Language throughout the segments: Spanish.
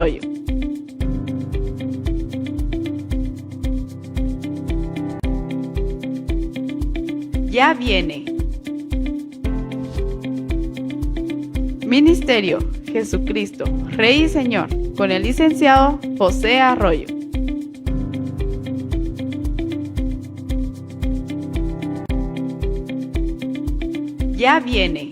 Arroyo. Ya viene. Ministerio Jesucristo, Rey y Señor, con el licenciado José Arroyo. Ya viene.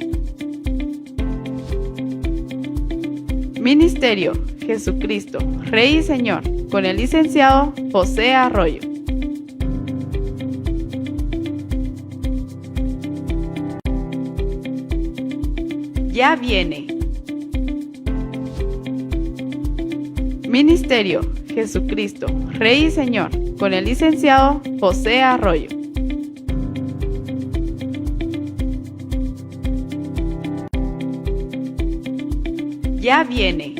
Ministerio Jesucristo, Rey y Señor, con el licenciado José Arroyo. Ya viene. Ministerio Jesucristo, Rey y Señor, con el licenciado José Arroyo. Ya viene.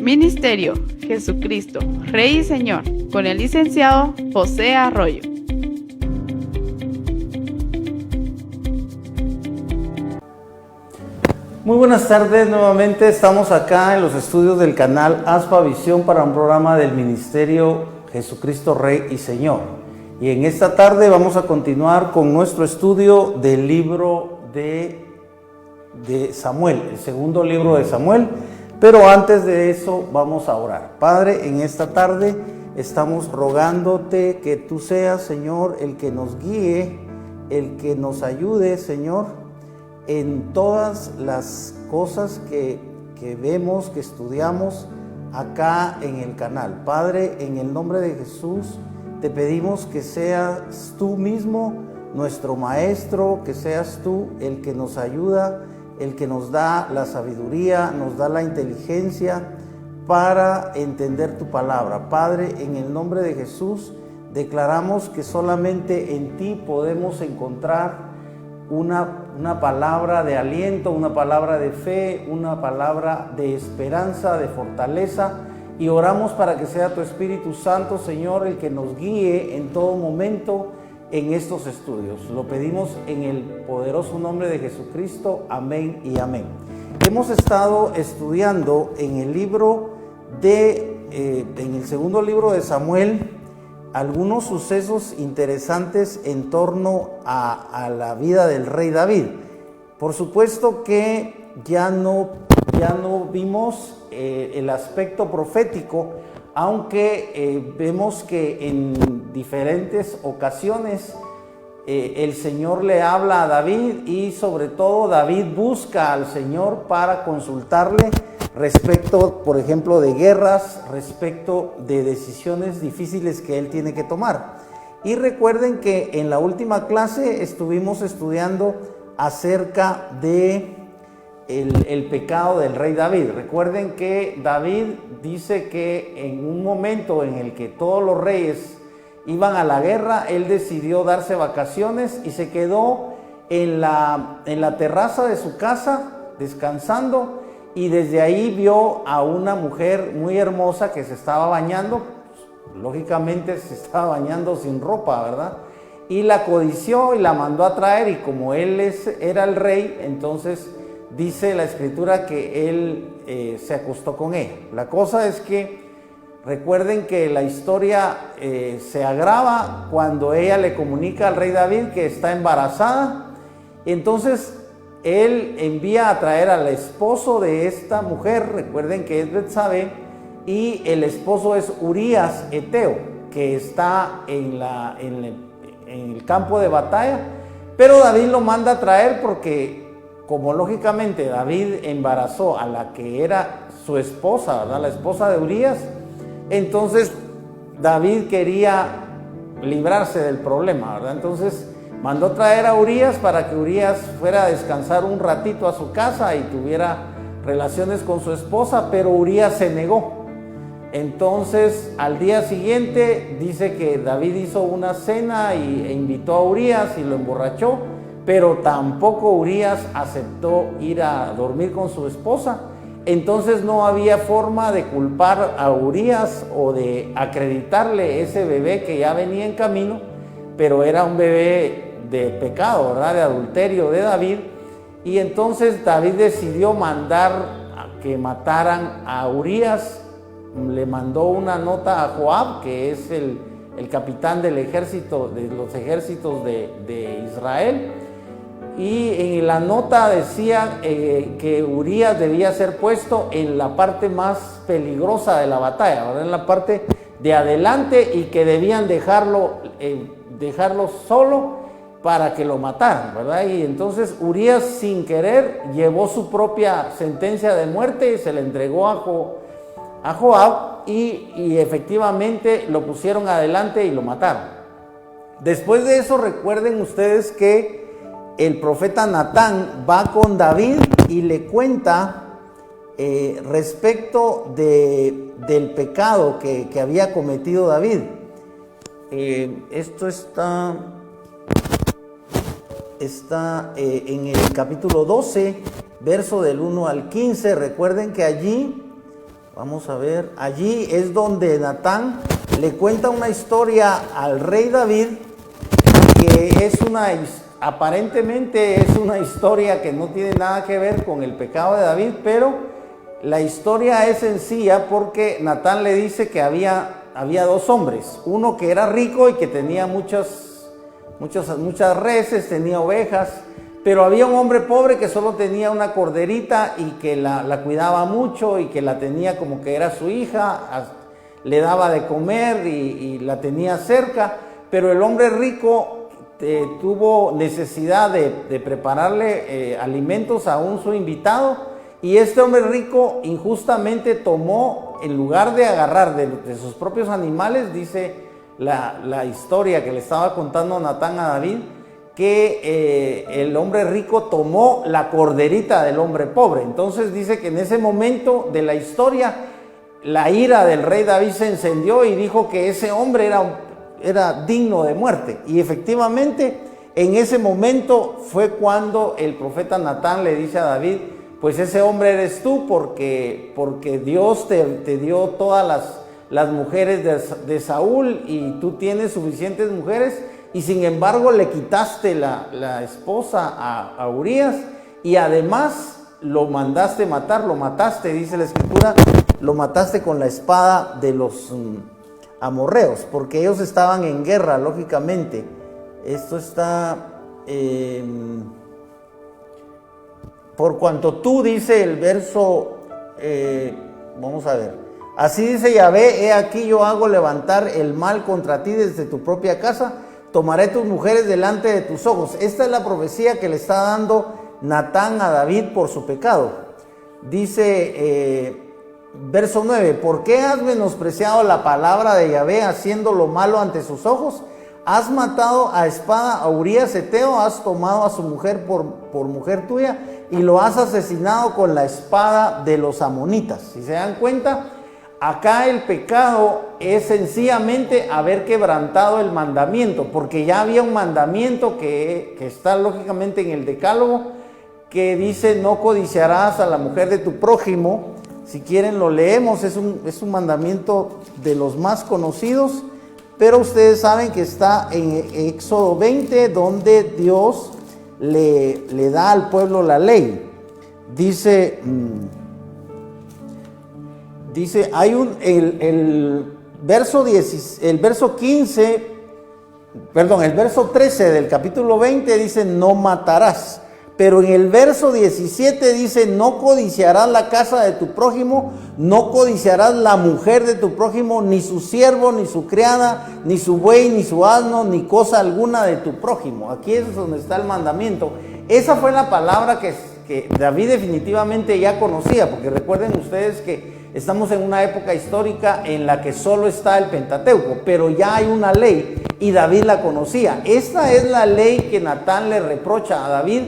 Ministerio Jesucristo, Rey y Señor, con el licenciado José Arroyo. Muy buenas tardes, nuevamente estamos acá en los estudios del canal Aspa Visión para un programa del Ministerio Jesucristo Rey y Señor. Y en esta tarde vamos a continuar con nuestro estudio del libro de Samuel, el segundo libro de Samuel. Pero antes de eso vamos a orar. Padre, en esta tarde estamos rogándote que tú seas, Señor, el que nos guíe, el que nos ayude, Señor, en todas las cosas que vemos, que estudiamos acá en el canal. Padre, en el nombre de Jesús, te pedimos que seas tú mismo nuestro maestro, que seas tú el que nos ayuda, el que nos da la sabiduría, nos da la inteligencia para entender tu palabra. Padre, en el nombre de Jesús, declaramos que solamente en ti podemos encontrar una palabra de aliento, una palabra de fe, una palabra de esperanza, de fortaleza, y oramos para que sea tu Espíritu Santo, Señor, el que nos guíe en todo momento en estos estudios. Lo pedimos en el poderoso nombre de Jesucristo. Amén y amén. Hemos estado estudiando en el libro en el segundo libro de Samuel, algunos sucesos interesantes en torno a la vida del rey David. Por supuesto que ya no vimos el aspecto profético, aunque vemos que en diferentes ocasiones el Señor le habla a David, y sobre todo David busca al Señor para consultarle respecto, por ejemplo, de guerras, respecto de decisiones difíciles que él tiene que tomar. Y recuerden que en la última clase estuvimos estudiando acerca de el pecado del rey David. Recuerden que David dice que en un momento en el que todos los reyes iban a la guerra, él decidió darse vacaciones y se quedó en la terraza de su casa descansando, y desde ahí vio a una mujer muy hermosa que se estaba bañando. Lógicamente se estaba bañando sin ropa, ¿verdad? Y la codició y la mandó a traer, y como él era el rey, entonces dice la escritura que él se acostó con ella. La cosa es que recuerden que la historia se agrava cuando ella le comunica al rey David que está embarazada. Entonces él envía a traer al esposo de esta mujer. Recuerden que es Betsabé, y el esposo es Urías Eteo, que está en el campo de batalla. Pero David lo manda a traer porque, como lógicamente David embarazó a la que era su esposa, ¿verdad?, la esposa de Urías, entonces David quería librarse del problema, ¿verdad? Entonces mandó traer a Urías para que Urías fuera a descansar un ratito a su casa y tuviera relaciones con su esposa, pero Urías se negó. Entonces al día siguiente dice que David hizo una cena e invitó a Urías y lo emborrachó, pero tampoco Urías aceptó ir a dormir con su esposa. Entonces no había forma de culpar a Urías o de acreditarle ese bebé que ya venía en camino, pero era un bebé de pecado, ¿verdad?, de adulterio de David. y entonces David decidió mandar a que mataran a Urías. Le mandó una nota a Joab, que es el capitán del ejército, de los ejércitos de Israel, y en la nota decía que Urías debía ser puesto en la parte más peligrosa de la batalla, ¿verdad? En la parte de adelante, y que debían dejarlo solo para que lo mataran, ¿verdad? Y entonces Urías, sin querer, llevó su propia sentencia de muerte y se le entregó a Joab, y efectivamente lo pusieron adelante y lo mataron. Después de eso, recuerden ustedes que el profeta Natán va con David y le cuenta respecto del pecado que había cometido David. Esto está en el capítulo 12, verso del 1 al 15. Recuerden que allí, vamos a ver, allí es donde Natán le cuenta una historia al rey David, que aparentemente es una historia que no tiene nada que ver con el pecado de David, pero la historia es sencilla porque Natán le dice que había dos hombres, uno que era rico y que tenía muchas reses, tenía ovejas, pero había un hombre pobre que solo tenía una corderita y que la cuidaba mucho y que la tenía como que era su hija, le daba de comer y la tenía cerca, pero el hombre rico tuvo necesidad de prepararle alimentos a su invitado, y este hombre rico injustamente tomó, en lugar de agarrar de sus propios animales, dice la historia que le estaba contando Natán a David, que el hombre rico tomó la corderita del hombre pobre. Entonces dice que en ese momento de la historia, la ira del rey David se encendió y dijo que ese hombre era digno de muerte. Y efectivamente, en ese momento fue cuando el profeta Natán le dice a David: pues ese hombre eres tú, porque Dios te dio todas las mujeres de Saúl, y tú tienes suficientes mujeres, y sin embargo le quitaste la esposa a Urías, y además lo mandaste matar, lo mataste, dice la escritura, lo mataste con la espada de los amorreos, porque ellos estaban en guerra, lógicamente. Esto está por cuanto tú, dice el verso, vamos a ver, así dice Yahvé: he aquí yo hago levantar el mal contra ti desde tu propia casa, tomaré tus mujeres delante de tus ojos. Esta es la profecía que le está dando Natán a David por su pecado. Dice verso 9: ¿por qué has menospreciado la palabra de Yahvé, haciendo lo malo ante sus ojos? Has matado a espada a Urías Heteo, has tomado a su mujer por mujer tuya, y lo has asesinado con la espada de los amonitas. Si se dan cuenta, acá el pecado es sencillamente haber quebrantado el mandamiento, porque ya había un mandamiento que está lógicamente en el Decálogo, que dice: no codiciarás a la mujer de tu prójimo. Si quieren lo leemos, es un mandamiento de los más conocidos, pero ustedes saben que está en Éxodo 20, donde Dios le da al pueblo la ley. Dice hay el verso 15, perdón, el verso 13 del capítulo 20 dice: no matarás. Pero en el verso 17 dice: no codiciarás la casa de tu prójimo, no codiciarás la mujer de tu prójimo, ni su siervo, ni su criada, ni su buey, ni su asno, ni cosa alguna de tu prójimo. Aquí es donde está el mandamiento. Esa fue la palabra que David definitivamente ya conocía, porque recuerden ustedes que estamos en una época histórica en la que solo está el Pentateuco, pero ya hay una ley y David la conocía. Esta es la ley que Natán le reprocha a David,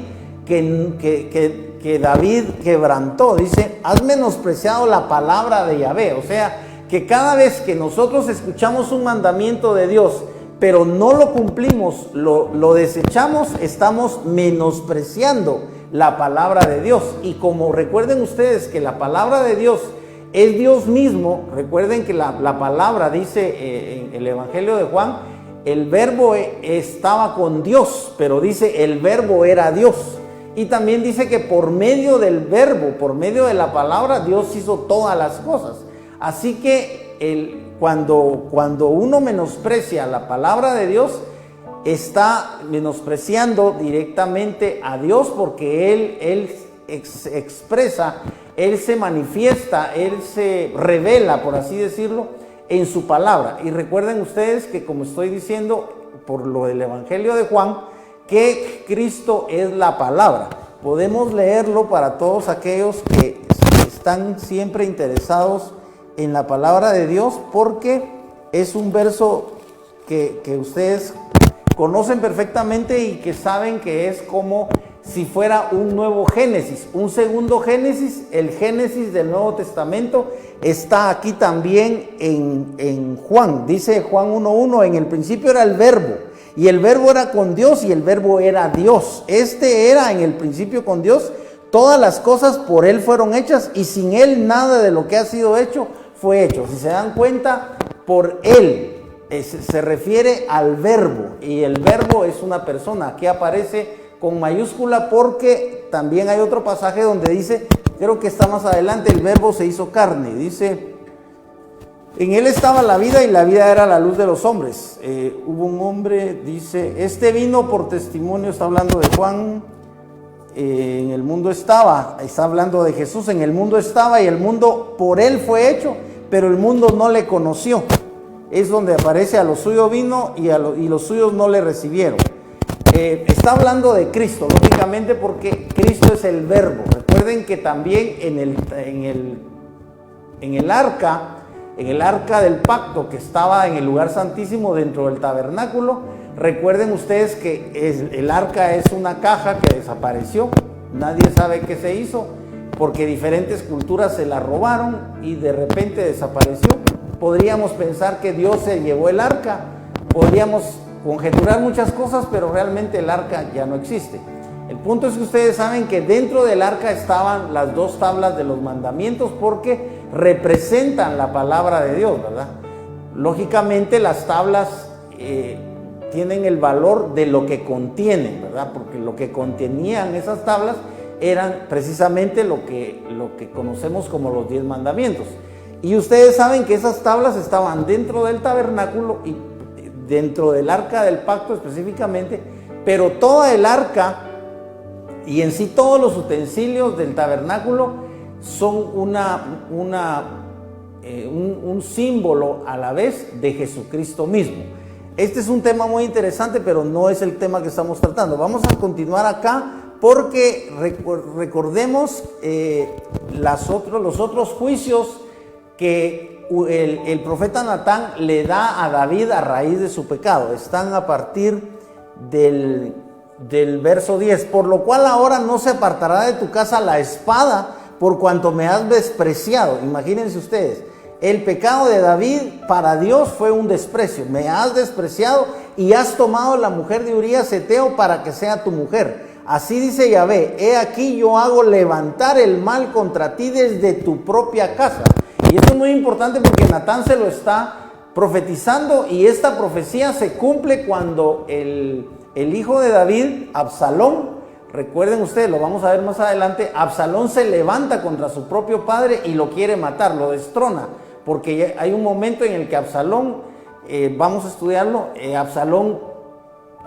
que David quebrantó. Dice: has menospreciado la palabra de Yahvé. O sea, que cada vez que nosotros escuchamos un mandamiento de Dios, pero no lo cumplimos, lo desechamos, estamos menospreciando la palabra de Dios. Y como recuerden ustedes que la palabra de Dios es Dios mismo, recuerden que la palabra dice en el Evangelio de Juan: el verbo estaba con Dios, pero dice el verbo era Dios. Y también dice que por medio del verbo, por medio de la palabra, Dios hizo todas las cosas. Así que cuando uno menosprecia la palabra de Dios, está menospreciando directamente a Dios, porque Él expresa, Él se manifiesta, Él se revela, por así decirlo, en su palabra. Y recuerden ustedes que, como estoy diciendo por lo del Evangelio de Juan, que Cristo es la palabra. Podemos leerlo para todos aquellos que están siempre interesados en la palabra de Dios, porque es un verso que ustedes conocen perfectamente y que saben que es como si fuera un nuevo Génesis, un segundo Génesis. El Génesis del Nuevo Testamento está aquí también en Juan. Dice Juan 1:1, en el principio era el verbo, y el verbo era con Dios, y el verbo era Dios. Este era en el principio con Dios. Todas las cosas por Él fueron hechas, y sin Él nada de lo que ha sido hecho fue hecho. Si se dan cuenta, por Él se refiere al verbo, y el verbo es una persona. Aquí aparece con mayúscula porque también hay otro pasaje donde dice, creo que está más adelante, el verbo se hizo carne. Dice, en Él estaba la vida y la vida era la luz de los hombres. Hubo un hombre, dice, este vino por testimonio, está hablando de Juan. En el mundo está hablando de Jesús, en el mundo estaba y el mundo por Él fue hecho, pero el mundo no le conoció. Es donde aparece, a los suyos vino y los suyos no le recibieron. Está hablando de Cristo, lógicamente, porque Cristo es el verbo. Recuerden que también en el arca del pacto, que estaba en el lugar santísimo dentro del tabernáculo, recuerden ustedes que el arca es una caja que desapareció. Nadie sabe qué se hizo, porque diferentes culturas se la robaron y de repente desapareció. Podríamos pensar que Dios se llevó el arca, podríamos conjeturar muchas cosas, pero realmente el arca ya no existe. El punto es que ustedes saben que dentro del arca estaban las dos tablas de los mandamientos, porque representan la palabra de Dios, ¿verdad? Lógicamente las tablas tienen el valor de lo que contienen, ¿verdad? Porque lo que contenían esas tablas eran precisamente lo que conocemos como los 10 mandamientos. Y ustedes saben que esas tablas estaban dentro del tabernáculo y dentro del arca del pacto específicamente, pero toda el arca y en sí todos los utensilios del tabernáculo son un símbolo a la vez de Jesucristo mismo. Este es un tema muy interesante, pero no es el tema que estamos tratando. Vamos a continuar acá porque recordemos los otros juicios que el profeta Natán le da a David a raíz de su pecado. Están a partir del verso 10. Por lo cual ahora no se apartará de tu casa la espada, por cuanto me has despreciado. Imagínense ustedes, el pecado de David para Dios fue un desprecio. Me has despreciado y has tomado la mujer de Urías Heteo para que sea tu mujer. Así dice Yahvé, he aquí yo hago levantar el mal contra ti desde tu propia casa. Y esto es muy importante porque Natán se lo está profetizando, y esta profecía se cumple cuando el hijo de David, Absalón, recuerden ustedes, lo vamos a ver más adelante, Absalón se levanta contra su propio padre y lo quiere matar, lo destrona, porque hay un momento en el que Absalón, vamos a estudiarlo, Absalón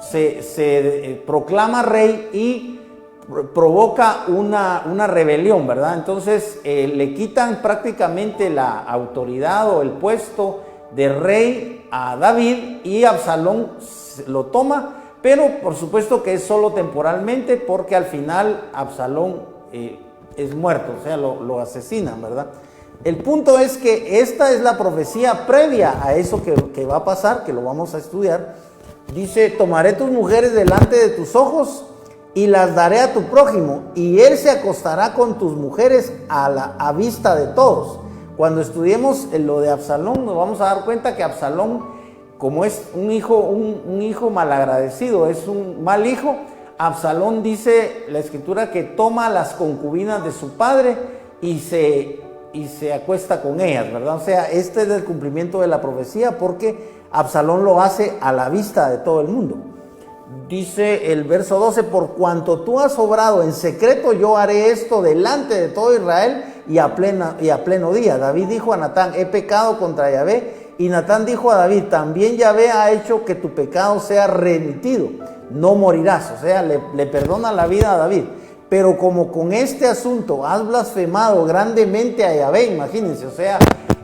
se proclama rey y provoca una rebelión, ¿verdad? Entonces le quitan prácticamente la autoridad o el puesto de rey a David, y Absalón lo toma, pero por supuesto que es solo temporalmente, porque al final Absalón es muerto, o sea, lo asesinan, ¿verdad? El punto es que esta es la profecía previa a eso que va a pasar, que lo vamos a estudiar. Dice, tomaré tus mujeres delante de tus ojos y las daré a tu prójimo, y él se acostará con tus mujeres a vista de todos. Cuando estudiemos lo de Absalón, nos vamos a dar cuenta que Absalón, como es un hijo malagradecido, es un mal hijo, Absalón, dice la escritura, que toma las concubinas de su padre y se acuesta con ellas, ¿verdad? O sea, este es el cumplimiento de la profecía, porque Absalón lo hace a la vista de todo el mundo. dice el verso 12, por cuanto tú has obrado en secreto, yo haré esto delante de todo Israel y a pleno día. David dijo a Natán, he pecado contra Yahvé. Y Natán dijo a David, también Yahvé ha hecho que tu pecado sea remitido, no morirás. O sea, le perdona la vida a David. Pero como con este asunto has blasfemado grandemente a Yahvé, imagínense, o sea,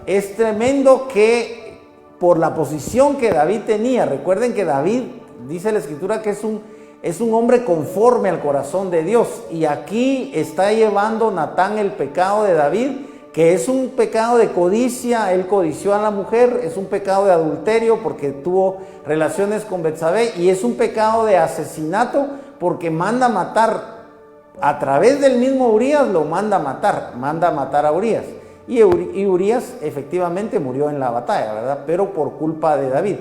es tremendo que por la posición que David tenía, recuerden que David, dice la Escritura, que es un hombre conforme al corazón de Dios. Y aquí está llevando Natán el pecado de David, que es un pecado de codicia. Él codició a la mujer, es un pecado de adulterio porque tuvo relaciones con Betsabé, y es un pecado de asesinato porque manda matar, a través del mismo Urías lo manda matar a Urías. Y Urías efectivamente murió en la batalla, ¿verdad? Pero por culpa de David.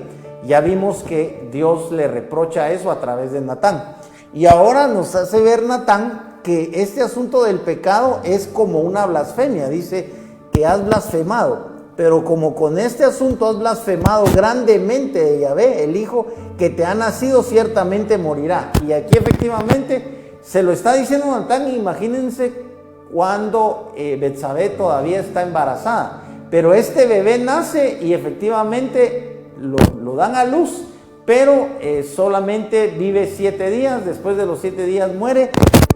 Ya vimos que Dios le reprocha eso a través de Natán. Y ahora nos hace ver Natán que este asunto del pecado es como una blasfemia. Dice que has blasfemado, pero como con este asunto has blasfemado grandemente de Yahvé, el hijo que te ha nacido ciertamente morirá. Y aquí efectivamente se lo está diciendo Natán. Imagínense cuando Betsabé todavía está embarazada, pero este bebé nace y efectivamente lo dan a luz, pero solamente vive 7 días. Después de los 7 días muere,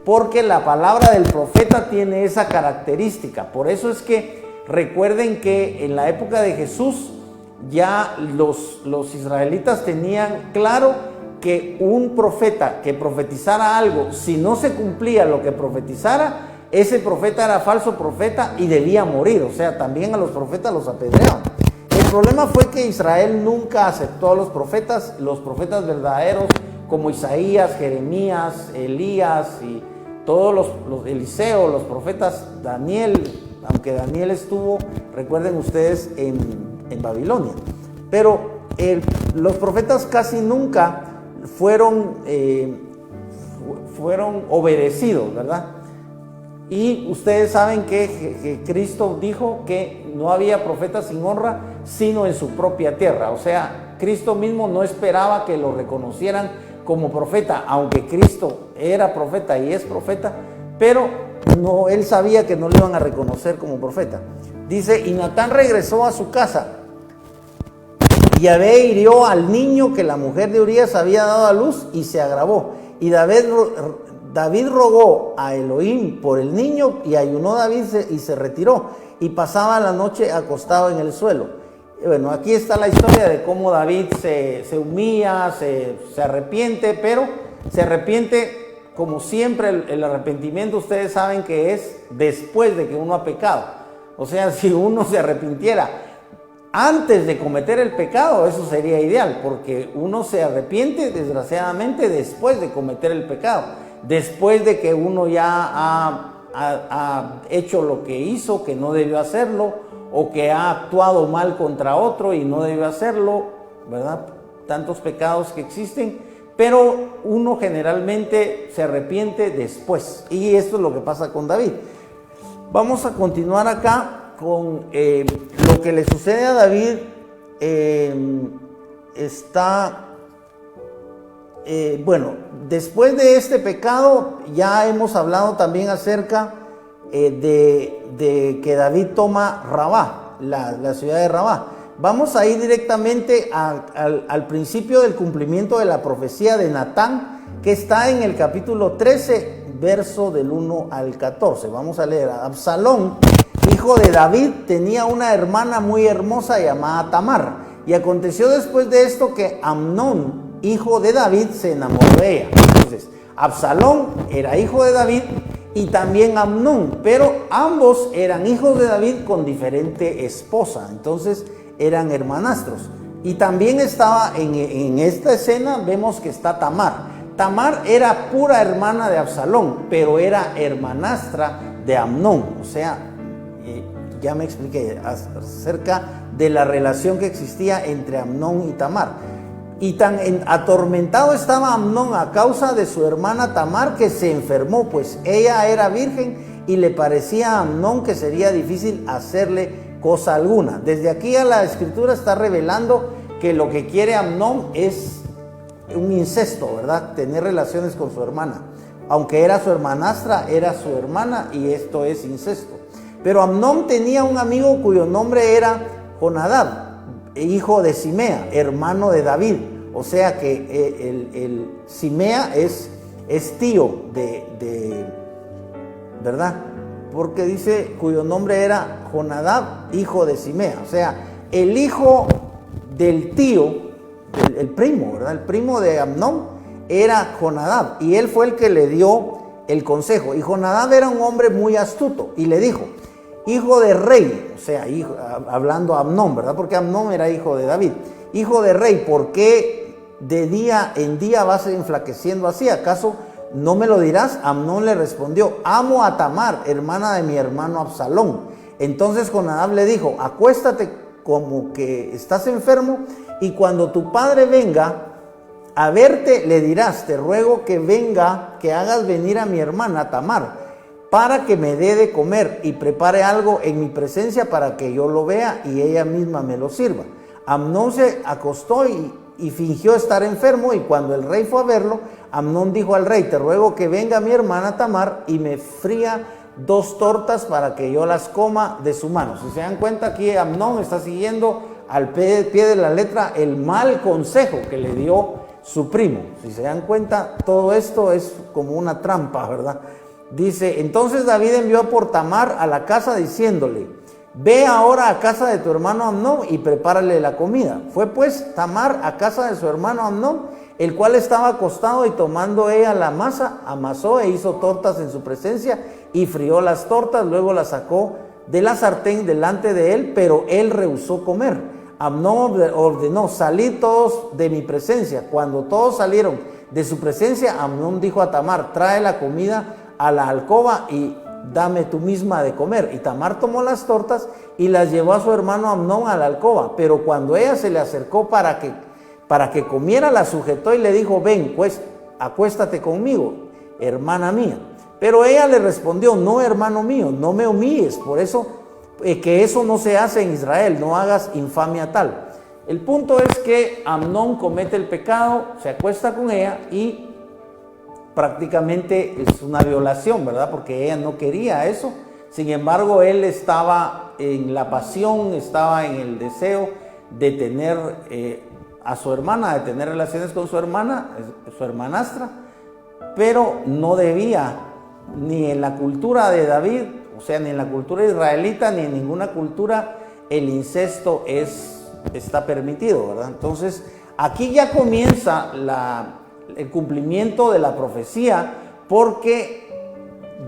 porque la palabra del profeta tiene esa característica. Por eso es que recuerden que en la época de Jesús ya los israelitas tenían claro que un profeta que profetizara algo, si no se cumplía lo que profetizara, ese profeta era falso profeta y debía morir. O sea, también a los profetas los apedreaban. El problema fue que Israel nunca aceptó a los profetas verdaderos como Isaías, Jeremías, Elías y todos los Eliseo, los profetas, Daniel, aunque Daniel estuvo, recuerden ustedes, en Babilonia. Pero los profetas casi nunca fueron obedecidos, ¿verdad? Y ustedes saben que Cristo dijo que no había profeta sin honra sino en su propia tierra. O sea, Cristo mismo no esperaba que lo reconocieran como profeta, aunque Cristo era profeta y es profeta, pero no, él sabía que no lo iban a reconocer como profeta. Dice, y Natán regresó a su casa. Yahvé hirió al niño que la mujer de Urías había dado a luz y se agravó. Y David rogó a Elohim por el niño, y ayunó David y se retiró y pasaba la noche acostado en el suelo. Y bueno, aquí está la historia de cómo David se humilla, se arrepiente, pero se arrepiente como siempre. El arrepentimiento, ustedes saben que es después de que uno ha pecado. O sea, si uno se arrepintiera antes de cometer el pecado, eso sería ideal, porque uno se arrepiente desgraciadamente después de cometer el pecado, después de que uno ya ha hecho lo que hizo, que no debió hacerlo, o que ha actuado mal contra otro y no debió hacerlo, ¿verdad? Tantos pecados que existen, pero uno generalmente se arrepiente después, y esto es lo que pasa con David. Vamos a continuar acá con lo que le sucede a David. Bueno, después de este pecado ya hemos hablado también acerca de que David toma Rabá, la ciudad de Rabá. Vamos a ir directamente al principio del cumplimiento de la profecía de Natán, que está en el capítulo 13, verso del 1 al 14. Vamos a leer. Absalón, hijo de David, tenía una hermana muy hermosa llamada Tamar. Y aconteció después de esto que Amnón, hijo de David, se enamoró de ella. Entonces, Absalón era hijo de David y también Amnón, pero ambos eran hijos de David con diferente esposa. Entonces, eran hermanastros. Y también estaba en esta escena, vemos que está Tamar. Tamar era pura hermana de Absalón, pero era hermanastra de Amnón. O sea, ya me expliqué acerca de la relación que existía entre Amnón y Tamar. Y tan atormentado estaba Amnón a causa de su hermana Tamar, que se enfermó, pues ella era virgen y le parecía a Amnón que sería difícil hacerle cosa alguna. Desde aquí a la escritura está revelando que lo que quiere Amnón es un incesto, ¿verdad? Tener relaciones con su hermana. Aunque era su hermanastra, era su hermana y esto es incesto. Pero Amnón tenía un amigo cuyo nombre era Jonadab, hijo de Simea, hermano de David. O sea que el Simea es tío ¿verdad? Porque dice cuyo nombre era Jonadab, hijo de Simea. O sea, el hijo del tío, el primo, ¿verdad? El primo de Amnón era Jonadab y él fue el que le dio el consejo. Y Jonadab era un hombre muy astuto y le dijo: hijo de rey, o sea, hablando a Amnón, ¿verdad? Porque Amnón era hijo de David. Hijo de rey, ¿por qué de día en día vas enflaqueciendo así? ¿Acaso no me lo dirás? Amnón le respondió: amo a Tamar, hermana de mi hermano Absalón. Entonces Jonadab le dijo: acuéstate como que estás enfermo y cuando tu padre venga a verte le dirás: te ruego que venga, que hagas venir a mi hermana Tamar para que me dé de comer y prepare algo en mi presencia para que yo lo vea y ella misma me lo sirva. Amnón se acostó y fingió estar enfermo, y cuando el rey fue a verlo, Amnón dijo al rey: te ruego que venga mi hermana Tamar y me fría 2 tortas para que yo las coma de su mano. Si se dan cuenta, aquí Amnón está siguiendo al pie de la letra el mal consejo que le dio su primo. Si se dan cuenta, todo esto es como una trampa, ¿verdad? Dice: entonces David envió por Tamar a la casa diciéndole: ve ahora a casa de tu hermano Amnón y prepárale la comida. Fue pues Tamar a casa de su hermano Amnón, el cual estaba acostado, y tomando ella la masa, amasó e hizo tortas en su presencia y frió las tortas. Luego las sacó de la sartén delante de él, pero él rehusó comer. Amnón ordenó: salid todos de mi presencia. Cuando todos salieron de su presencia, Amnón dijo a Tamar: trae la comida a la alcoba y dame tú misma de comer. Y Tamar tomó las tortas y las llevó a su hermano Amnón a la alcoba, pero cuando ella se le acercó para que comiera, la sujetó y le dijo: ven, pues acuéstate conmigo, hermana mía. Pero ella le respondió: no, hermano mío, no me humilles, por eso que eso no se hace en Israel, no hagas infamia tal. El punto es que Amnón comete el pecado, se acuesta con ella y prácticamente es una violación, ¿verdad? Porque ella no quería eso. Sin embargo, él estaba en la pasión, estaba en el deseo de tener a su hermana, de tener relaciones con su hermana, su hermanastra, pero no debía, ni en la cultura de David, o sea, ni en la cultura israelita, ni en ninguna cultura el incesto está permitido, ¿verdad? Entonces, aquí ya comienza el cumplimiento de la profecía, porque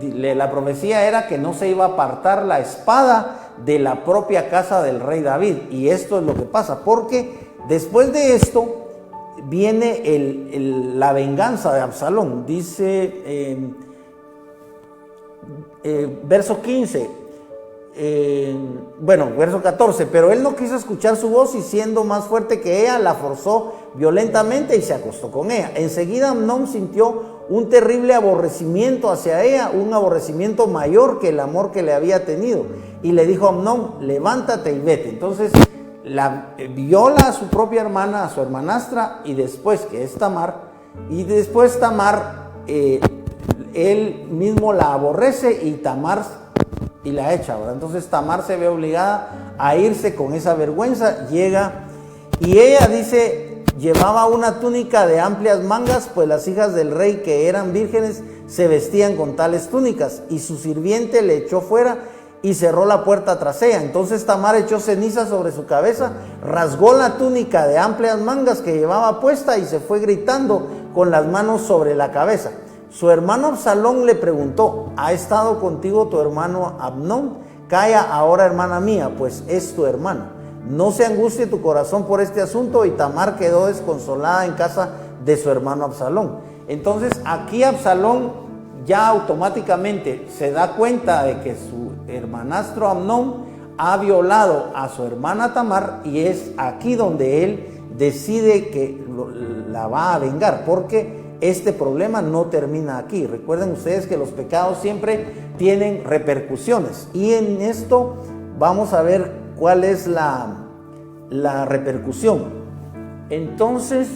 la profecía era que no se iba a apartar la espada de la propia casa del rey David. Y esto es lo que pasa, porque después de esto viene la venganza de Absalón. Dice verso 15, verso 14: pero él no quiso escuchar su voz, y siendo más fuerte que ella, la forzó violentamente y se acostó con ella. Enseguida Amnón sintió un terrible aborrecimiento hacia ella, un aborrecimiento mayor que el amor que le había tenido, y le dijo a Amnón: levántate y vete. Entonces viola a su propia hermana, a su hermanastra, y después que es Tamar, él mismo la aborrece y la echa, ¿verdad? Entonces Tamar se ve obligada a irse con esa vergüenza. Llega y ella dice: llevaba una túnica de amplias mangas, pues las hijas del rey, que eran vírgenes, se vestían con tales túnicas, y su sirviente le echó fuera y cerró la puerta tras ella. Entonces Tamar echó ceniza sobre su cabeza, rasgó la túnica de amplias mangas que llevaba puesta y se fue gritando con las manos sobre la cabeza. Su hermano Absalón le preguntó: ¿ha estado contigo tu hermano Amnón? Calla ahora, hermana mía, pues es tu hermano. No se angustie tu corazón por este asunto. Y Tamar quedó desconsolada en casa de su hermano Absalón. Entonces aquí Absalón ya automáticamente se da cuenta de que su hermanastro Amnón ha violado a su hermana Tamar, y es aquí donde él decide que la va a vengar, porque este problema no termina aquí. Recuerden ustedes que los pecados siempre tienen repercusiones, y en esto vamos a ver cuál es la repercusión. Entonces,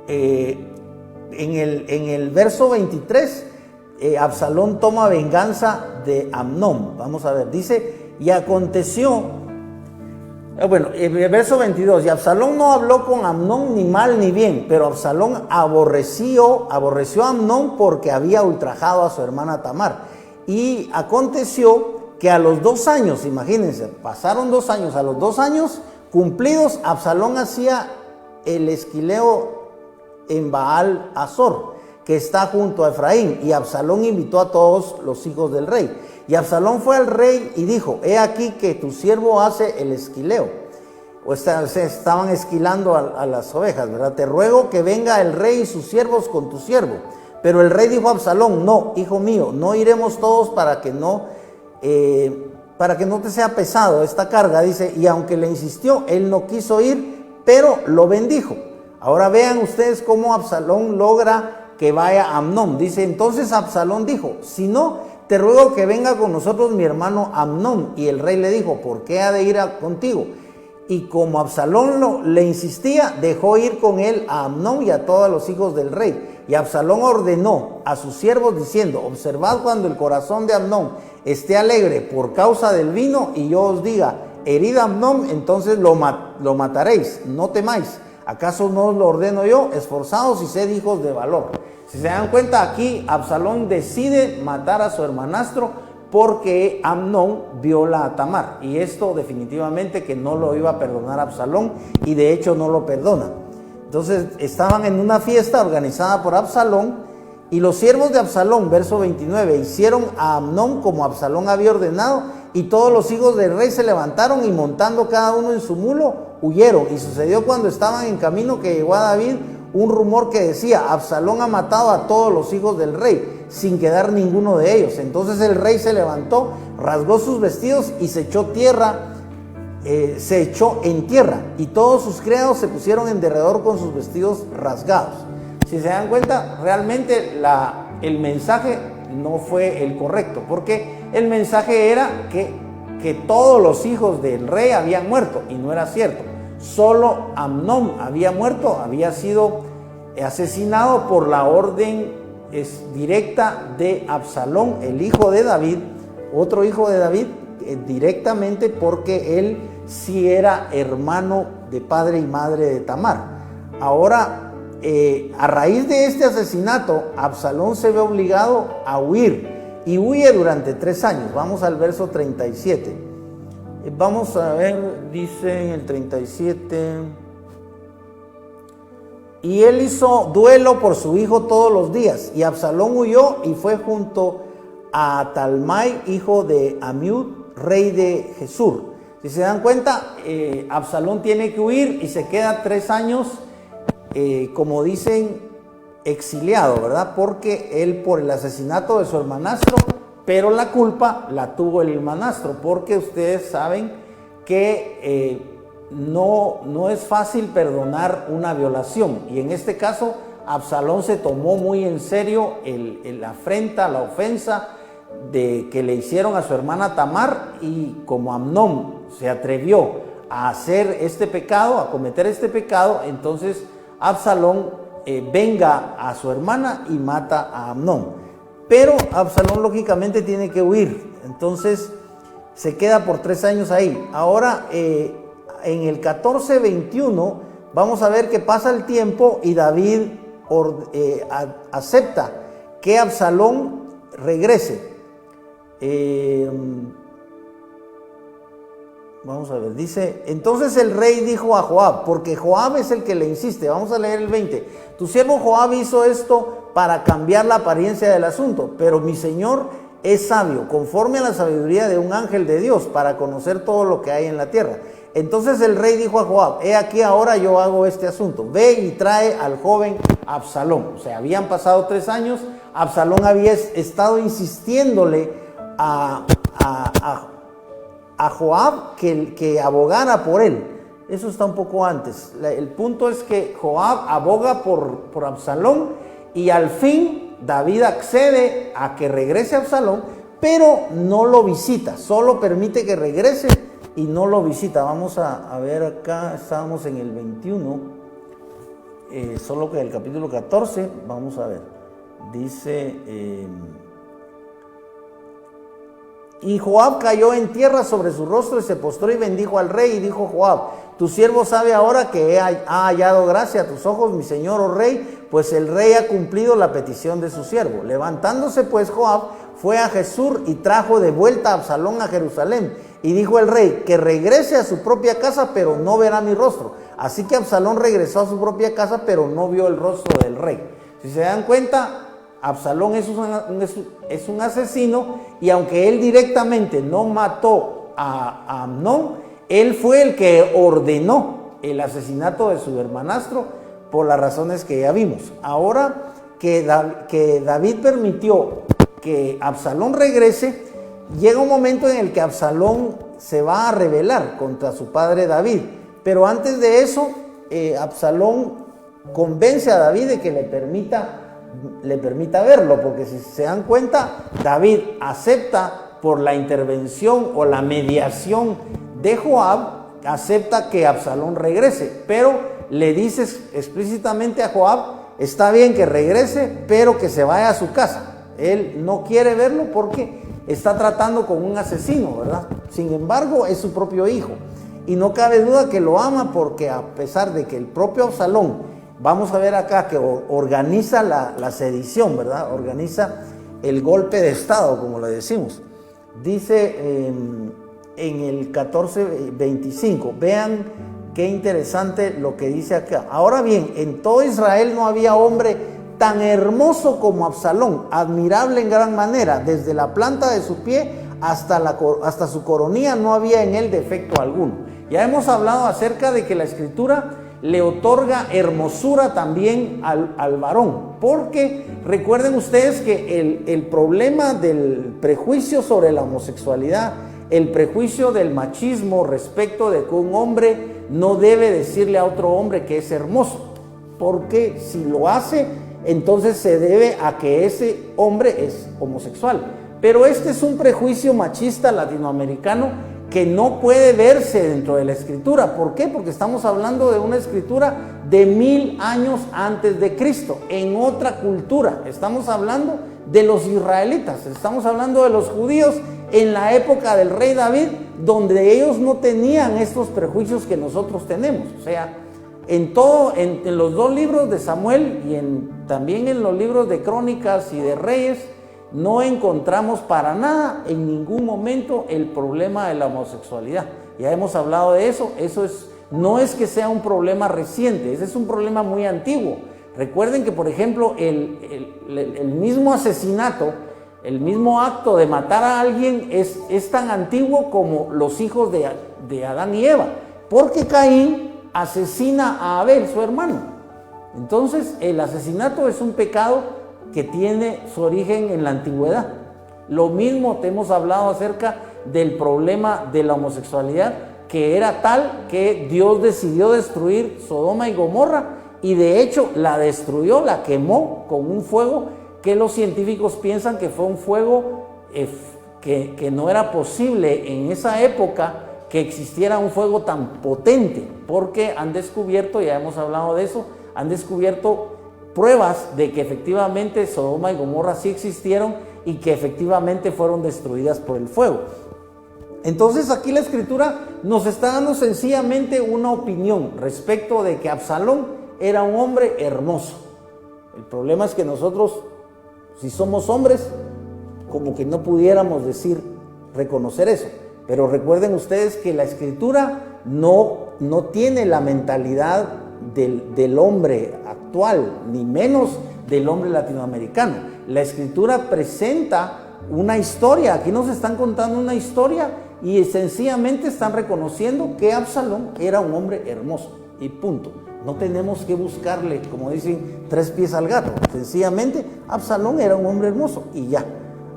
en el verso 23, Absalón toma venganza de Amnón. Vamos a ver, dice, y aconteció, el verso 22, y Absalón no habló con Amnón ni mal ni bien, pero Absalón aborreció a Amnón porque había ultrajado a su hermana Tamar. Y aconteció que a los 2 años, imagínense, pasaron 2 años, a los 2 años cumplidos, Absalón hacía el esquileo en Baal Azor, que está junto a Efraín, y Absalón invitó a todos los hijos del rey. Y Absalón fue al rey y dijo, he aquí que tu siervo hace el esquileo. Se estaban esquilando a las ovejas, ¿verdad? Te ruego que venga el rey y sus siervos con tu siervo. Pero el rey dijo a Absalón, no, hijo mío, no iremos todos para que no te sea pesado esta carga, dice, y aunque le insistió, él no quiso ir, pero lo bendijo. Ahora vean ustedes cómo Absalón logra que vaya Amnón. Dice, entonces Absalón dijo, si no, te ruego que venga con nosotros mi hermano Amnón. Y el rey le dijo, ¿por qué ha de ir contigo? Y como Absalón le insistía, dejó ir con él a Amnón y a todos los hijos del rey. Y Absalón ordenó a sus siervos diciendo, observad cuando el corazón de Amnón esté alegre por causa del vino y yo os diga, herid a Amnón, entonces lo mataréis, no temáis. ¿Acaso no os lo ordeno yo? Esforzaos y sed hijos de valor. Si se dan cuenta, aquí Absalón decide matar a su hermanastro porque Amnón viola a Tamar. Y esto definitivamente que no lo iba a perdonar Absalón, y de hecho no lo perdona. Entonces estaban en una fiesta organizada por Absalón, y los siervos de Absalón, verso 29, hicieron a Amnón como Absalón había ordenado, y todos los hijos del rey se levantaron y montando cada uno en su mulo, huyeron. Y sucedió cuando estaban en camino que llegó a David un rumor que decía, Absalón ha matado a todos los hijos del rey, sin quedar ninguno de ellos. Entonces el rey se levantó, rasgó sus vestidos y se echó en tierra, y todos sus criados se pusieron en derredor con sus vestidos rasgados. Si se dan cuenta, realmente el mensaje no fue el correcto, porque el mensaje era que todos los hijos del rey habían muerto, y no era cierto. Solo Amnón había muerto, había sido asesinado por la orden directa de Absalón, el hijo de David, otro hijo de David, directamente porque él sí era hermano de padre y madre de Tamar. Ahora, a raíz de este asesinato, Absalón se ve obligado a huir, y huye durante 3 años. Vamos al verso 37. Vamos a ver, dice en el 37, y él hizo duelo por su hijo todos los días, y Absalón huyó y fue junto a Talmai, hijo de Amiud, rey de Gesur. Si se dan cuenta, Absalón tiene que huir y se queda 3 años, como dicen, exiliado, ¿verdad? Porque él, por el asesinato de su hermanastro, pero la culpa la tuvo el hermanastro, porque ustedes saben que no es fácil perdonar una violación, y en este caso Absalón se tomó muy en serio la afrenta, la ofensa de que le hicieron a su hermana Tamar, y como Amnón se atrevió a hacer este pecado, a cometer este pecado, entonces Absalón venga a su hermana y mata a Amnón. Pero Absalón lógicamente tiene que huir, entonces se queda por 3 años ahí. Ahora en el 14:21 vamos a ver que pasa el tiempo y David acepta que Absalón regrese. Vamos a ver, dice, entonces el rey dijo a Joab, porque Joab es el que le insiste. Vamos a leer el 20. Tu siervo Joab hizo esto para cambiar la apariencia del asunto, pero mi señor es sabio, conforme a la sabiduría de un ángel de Dios, para conocer todo lo que hay en la tierra. Entonces el rey dijo a Joab, he aquí ahora yo hago este asunto, ve y trae al joven Absalón. O sea, habían pasado 3 años, Absalón había estado insistiéndole a Joab que abogara por él. Eso está un poco antes. El punto es que Joab aboga por Absalón, y al fin David accede a que regrese Absalón, pero no lo visita, solo permite que regrese y no lo visita. Vamos a ver acá, estábamos en el 21. solo que el capítulo 14, vamos a ver, dice... Y Joab cayó en tierra sobre su rostro y se postró y bendijo al rey. Y dijo Joab: tu siervo sabe ahora que ha hallado gracia a tus ojos, mi señor, oh rey, pues el rey ha cumplido la petición de su siervo. Levantándose pues Joab, fue a Jesús y trajo de vuelta a Absalón a Jerusalén. Y dijo el rey: que regrese a su propia casa, pero no verá mi rostro. Así que Absalón regresó a su propia casa, pero no vio el rostro del rey. Si se dan cuenta, Absalón es un asesino, y aunque él directamente no mató a Amnón, él fue el que ordenó el asesinato de su hermanastro por las razones que ya vimos. Ahora que David permitió que Absalón regrese, llega un momento en el que Absalón se va a rebelar contra su padre David, pero antes de eso, Absalón convence a David de que le permita verlo, porque si se dan cuenta, David acepta por la intervención o la mediación de Joab, acepta que Absalón regrese, pero le dice explícitamente a Joab: está bien que regrese, pero que se vaya a su casa. Él no quiere verlo porque está tratando con un asesino, ¿verdad? Sin embargo, es su propio hijo, y no cabe duda que lo ama, porque a pesar de que el propio Absalón, vamos a ver acá que organiza la sedición, ¿verdad? Organiza el golpe de estado, como le decimos. Dice en el 14:25, vean qué interesante lo que dice acá. Ahora bien, en todo Israel no había hombre tan hermoso como Absalón, admirable en gran manera, desde la planta de su pie hasta su coronilla no había en él defecto alguno. Ya hemos hablado acerca de que la Escritura le otorga hermosura también al varón, porque recuerden ustedes que el problema del prejuicio sobre la homosexualidad, el prejuicio del machismo respecto de que un hombre no debe decirle a otro hombre que es hermoso, porque si lo hace, entonces se debe a que ese hombre es homosexual. Pero este es un prejuicio machista latinoamericano que no puede verse dentro de la Escritura. ¿Por qué? Porque estamos hablando de una Escritura de 1000 años antes de Cristo, en otra cultura. Estamos hablando de los israelitas, estamos hablando de los judíos en la época del rey David, donde ellos no tenían estos prejuicios que nosotros tenemos. O sea, en los dos libros de Samuel y también en los libros de Crónicas y de Reyes, no encontramos para nada, en ningún momento, el problema de la homosexualidad. Ya hemos hablado de eso. No es que sea un problema reciente, ese es un problema muy antiguo. Recuerden que, por ejemplo, el mismo asesinato, el mismo acto de matar a alguien es tan antiguo como los hijos de Adán y Eva, porque Caín asesina a Abel, su hermano. Entonces, el asesinato es un pecado que tiene su origen en la antigüedad. Lo mismo te hemos hablado acerca del problema de la homosexualidad, que era tal que Dios decidió destruir Sodoma y Gomorra, y de hecho la destruyó, la quemó con un fuego que los científicos piensan que fue un fuego que no era posible en esa época que existiera un fuego tan potente, porque han descubierto, ya hemos hablado de eso, han descubierto pruebas de que efectivamente Sodoma y Gomorra sí existieron y que efectivamente fueron destruidas por el fuego. Entonces aquí la Escritura nos está dando sencillamente una opinión respecto de que Absalón era un hombre hermoso. El problema es que nosotros, si somos hombres, como que no pudiéramos reconocer eso. Pero recuerden ustedes que la Escritura no tiene la mentalidad del hombre actual, ni menos del hombre latinoamericano. La Escritura presenta una historia. Aquí nos están contando una historia y sencillamente están reconociendo que Absalón era un hombre hermoso y punto. No tenemos que buscarle, como dicen, 3 pies al gato. Sencillamente Absalón era un hombre hermoso y ya.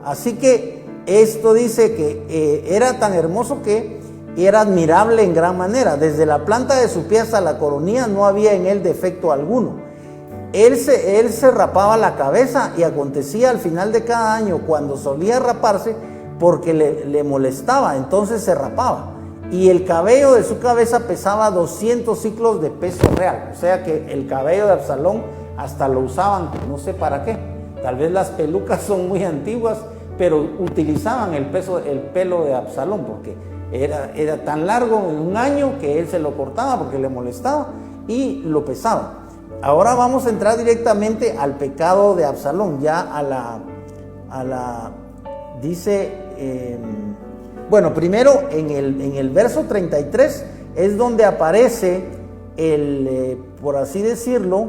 Así que esto dice que era tan hermoso que era admirable en gran manera. Desde la planta de su pie hasta la coronilla no había en él defecto alguno. Él se rapaba la cabeza, y acontecía al final de cada año, cuando solía raparse, porque le molestaba, entonces se rapaba. y el cabello de su cabeza pesaba 200 ciclos de peso real. O sea que el cabello de Absalón hasta lo usaban, no sé para qué. Tal vez las pelucas son muy antiguas, pero utilizaban el pelo de Absalón, porque era tan largo en un año que él se lo cortaba porque le molestaba y lo pesaba. Ahora vamos a entrar directamente al pecado de Absalón, ya dice, bueno, primero en el verso 33 es donde aparece por así decirlo,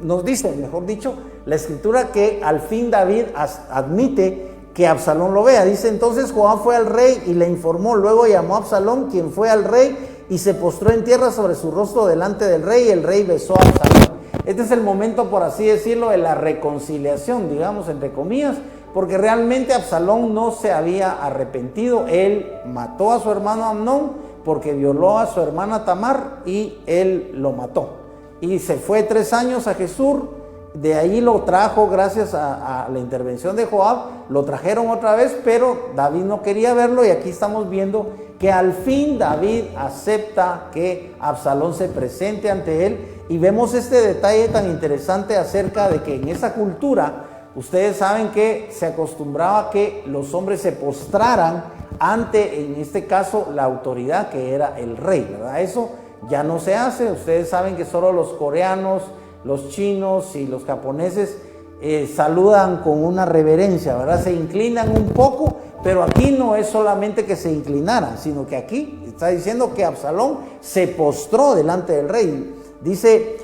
nos dice, mejor dicho, la escritura que al fin David admite que Absalón lo vea. Dice, entonces Joab fue al rey y le informó, luego llamó a Absalón, quien fue al rey y se postró en tierra sobre su rostro delante del rey, y el rey besó a Absalón. Este es el momento, por así decirlo, de la reconciliación, digamos, entre comillas, porque realmente Absalón no se había arrepentido. Él mató a su hermano Amnón porque violó a su hermana Tamar y él lo mató. Y se fue 3 años a Jesús. De ahí lo trajo, gracias a la intervención de Joab, lo trajeron otra vez, pero David no quería verlo, y aquí estamos viendo que al fin David acepta que Absalón se presente ante él, y vemos este detalle tan interesante acerca de que en esa cultura, ustedes saben que se acostumbraba que los hombres se postraran ante, en este caso, la autoridad que era el rey, ¿verdad? Eso ya no se hace. Ustedes saben que solo los coreanos, los chinos y los japoneses saludan con una reverencia, ¿verdad? Se inclinan un poco, pero aquí no es solamente que se inclinaran, sino que aquí está diciendo que Absalón se postró delante del rey. Dice,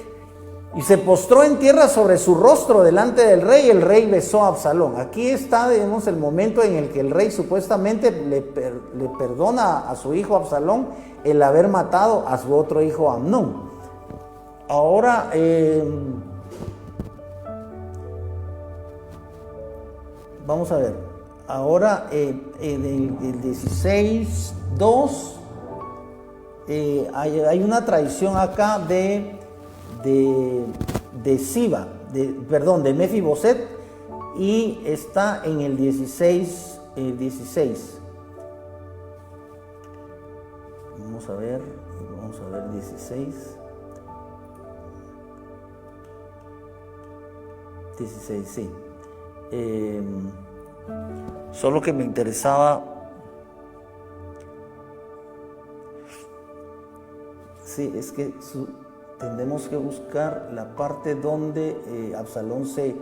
y se postró en tierra sobre su rostro delante del rey, y el rey besó a Absalón. Aquí está, vemos el momento en el que el rey supuestamente le perdona a su hijo Absalón el haber matado a su otro hijo Amnón. Ahora, vamos a ver, ahora en el 16:2 hay una traición acá de Siba, de Mefiboset, y está en el 16. Vamos a ver 16. 16, sí. Solo que me interesaba, sí, es que tendremos que buscar la parte donde Absalón se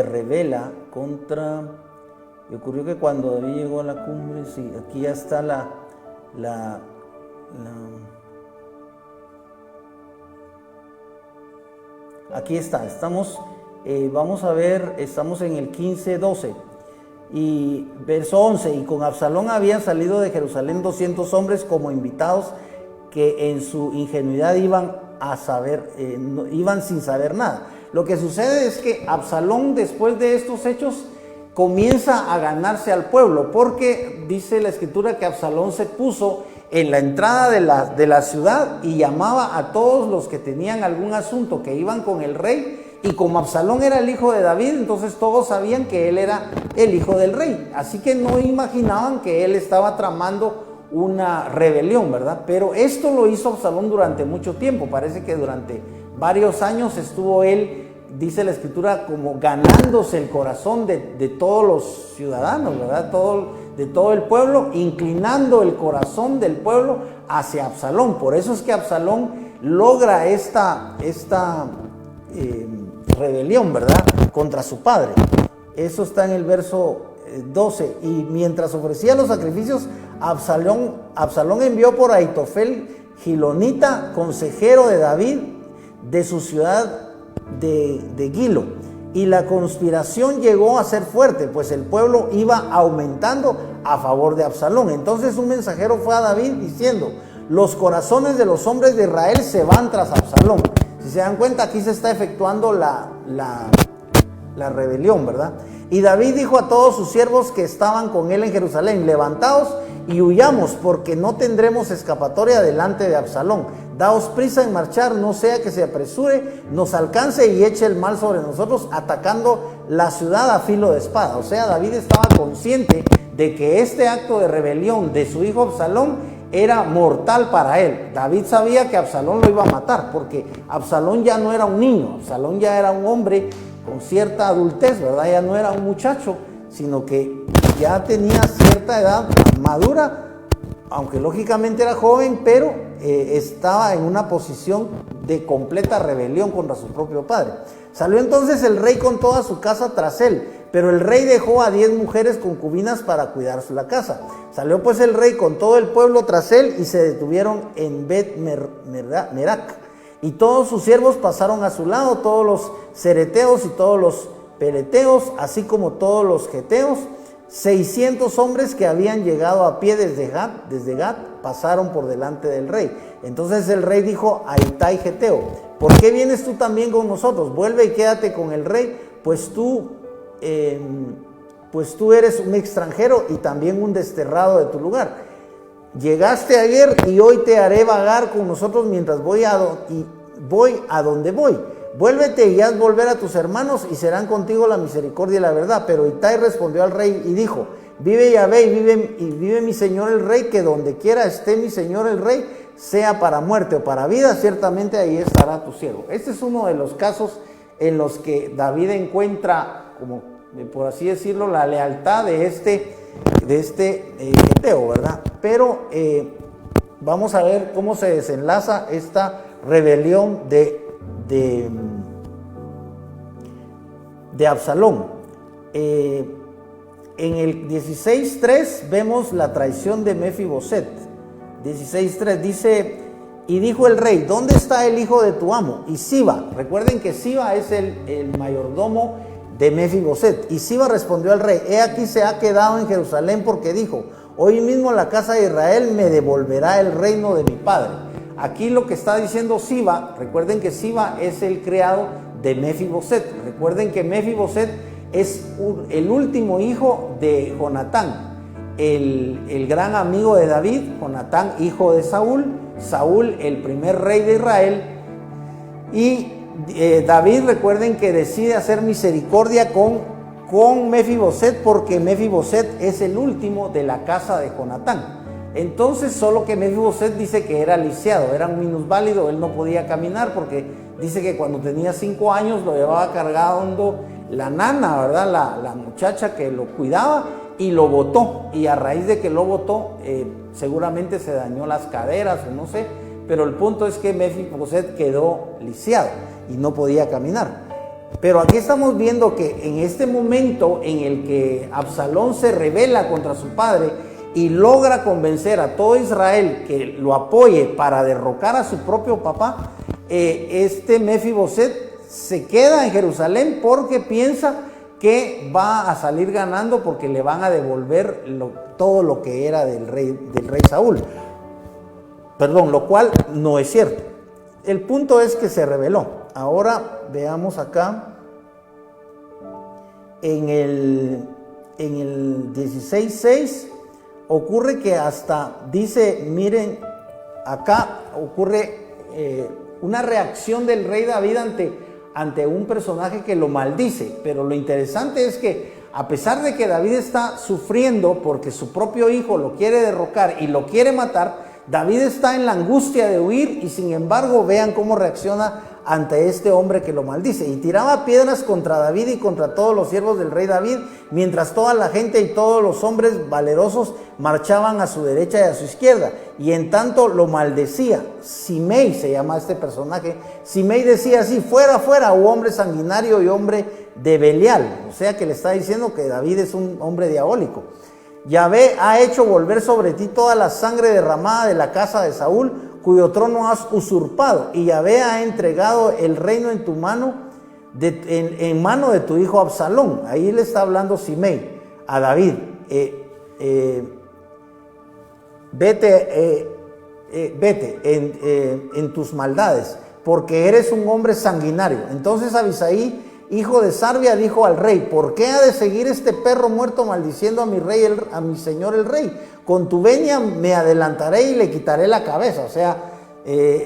rebela contra. Y ocurrió que cuando David llegó a la cumbre, sí, aquí ya está aquí está, vamos a ver, estamos en el 15:12 y verso 11, y con Absalón habían salido de Jerusalén 200 hombres como invitados, que en su ingenuidad iban sin saber nada. Lo que sucede es que Absalón, después de estos hechos, comienza a ganarse al pueblo, porque dice la escritura que Absalón se puso en la entrada de la ciudad y llamaba a todos los que tenían algún asunto, que iban con el rey. Y como Absalón era el hijo de David, entonces todos sabían que él era el hijo del rey, así que no imaginaban que él estaba tramando una rebelión, ¿verdad? Pero esto lo hizo Absalón durante mucho tiempo. Parece que durante varios años estuvo él, dice la escritura, como ganándose el corazón de todos los ciudadanos, ¿verdad? De todo el pueblo, inclinando el corazón del pueblo hacia Absalón. Por eso es que Absalón logra esta rebelión, ¿verdad?, contra su padre. Eso está en el verso 12. Y mientras ofrecía los sacrificios, Absalón envió por Ahitofel Gilonita, consejero de David, de su ciudad de Gilo. Y la conspiración llegó a ser fuerte, pues el pueblo iba aumentando a favor de Absalón. Entonces un mensajero fue a David diciendo: los corazones de los hombres de Israel se van tras Absalón. Si se dan cuenta, aquí se está efectuando la rebelión, ¿verdad? Y David dijo a todos sus siervos que estaban con él en Jerusalén: levantaos y huyamos, porque no tendremos escapatoria delante de Absalón. Daos prisa en marchar, no sea que se apresure, nos alcance y eche el mal sobre nosotros, atacando la ciudad a filo de espada. O sea, David estaba consciente de que este acto de rebelión de su hijo Absalón era mortal para él. David sabía que Absalón lo iba a matar, porque Absalón ya no era un niño, Absalón ya era un hombre con cierta adultez, ¿verdad? Ya no era un muchacho, sino que ya tenía cierta edad madura, aunque lógicamente era joven, pero estaba en una posición de completa rebelión contra su propio padre. Salió entonces el rey con toda su casa tras él, pero el rey dejó a 10 mujeres concubinas para cuidar la casa. Salió pues el rey con todo el pueblo tras él y se detuvieron en Bet-Merac. Y todos sus siervos pasaron a su lado, todos los cereteos y todos los peleteos, así como todos los geteos. 600 hombres que habían llegado a pie desde Gat, pasaron por delante del rey. Entonces el rey dijo a Itai Geteo: ¿por qué vienes tú también con nosotros? Vuelve y quédate con el rey, pues tú eres un extranjero y también un desterrado de tu lugar. Llegaste ayer y hoy te haré vagar con nosotros mientras voy a donde voy. Vuélvete y haz volver a tus hermanos y serán contigo la misericordia y la verdad. Pero Itai respondió al rey y dijo: vive Yahvé y vive mi señor el rey, que donde quiera esté mi señor el rey, sea para muerte o para vida, ciertamente ahí estará tu siervo. Este es uno de los casos en los que David encuentra, como por así decirlo, la lealtad de este Geteo, ¿verdad? Pero vamos a ver cómo se desenlaza esta rebelión de Absalón. En el 16:3 vemos la traición de Mefiboset. 16:3 dice: y dijo el rey: ¿dónde está el hijo de tu amo? Y Siba, recuerden que Siba es el mayordomo de Mefiboset. Y Siba respondió al rey: he aquí se ha quedado en Jerusalén, porque dijo: hoy mismo la casa de Israel me devolverá el reino de mi padre. Aquí lo que está diciendo Siba, recuerden que Siba es el criado de Mefiboset. Recuerden que Mefiboset es el último hijo de Jonatán, el gran amigo de David. Jonatán, hijo de Saúl, Saúl el primer rey de Israel. Y David, recuerden que decide hacer misericordia con Mefiboset, porque Mefiboset es el último de la casa de Jonatán. Entonces, solo que Mefiboset dice que era lisiado, era un minusválido, él no podía caminar, porque dice que cuando tenía 5 años lo llevaba cargando la nana, ¿verdad? La muchacha que lo cuidaba, y lo botó, y a raíz de que lo botó, seguramente se dañó las caderas o no sé, pero el punto es que Mefiboset quedó lisiado y no podía caminar. Pero aquí estamos viendo que en este momento en el que Absalón se rebela contra su padre y logra convencer a todo Israel que lo apoye para derrocar a su propio papá, este Mefiboset se queda en Jerusalén porque piensa que va a salir ganando, porque le van a devolver todo lo que era del rey Saúl. Perdón, lo cual no es cierto. El punto es que se rebeló. Ahora veamos acá en el 16:6 ocurre que hasta dice, miren, acá ocurre una reacción del rey David ante un personaje que lo maldice. Pero lo interesante es que a pesar de que David está sufriendo porque su propio hijo lo quiere derrocar y lo quiere matar, David está en la angustia de huir, y sin embargo vean cómo reacciona ante este hombre que lo maldice. Y tiraba piedras contra David y contra todos los siervos del rey David, mientras toda la gente y todos los hombres valerosos marchaban a su derecha y a su izquierda. Y en tanto lo maldecía. Simei se llama este personaje. Simei decía así: fuera, fuera, hombre sanguinario y hombre de Belial. O sea que le está diciendo que David es un hombre diabólico. Yahvé ha hecho volver sobre ti toda la sangre derramada de la casa de Saúl, cuyo trono has usurpado, y Yahvé ha entregado el reino en tu mano, en mano de tu hijo Absalón. Ahí le está hablando Simei a David: vete en tus maldades, porque eres un hombre sanguinario. Entonces Abisaí, hijo de Sarbia, dijo al rey: ¿por qué ha de seguir este perro muerto maldiciendo a mi rey, a mi señor el rey? Con tu venia me adelantaré y le quitaré la cabeza. O sea,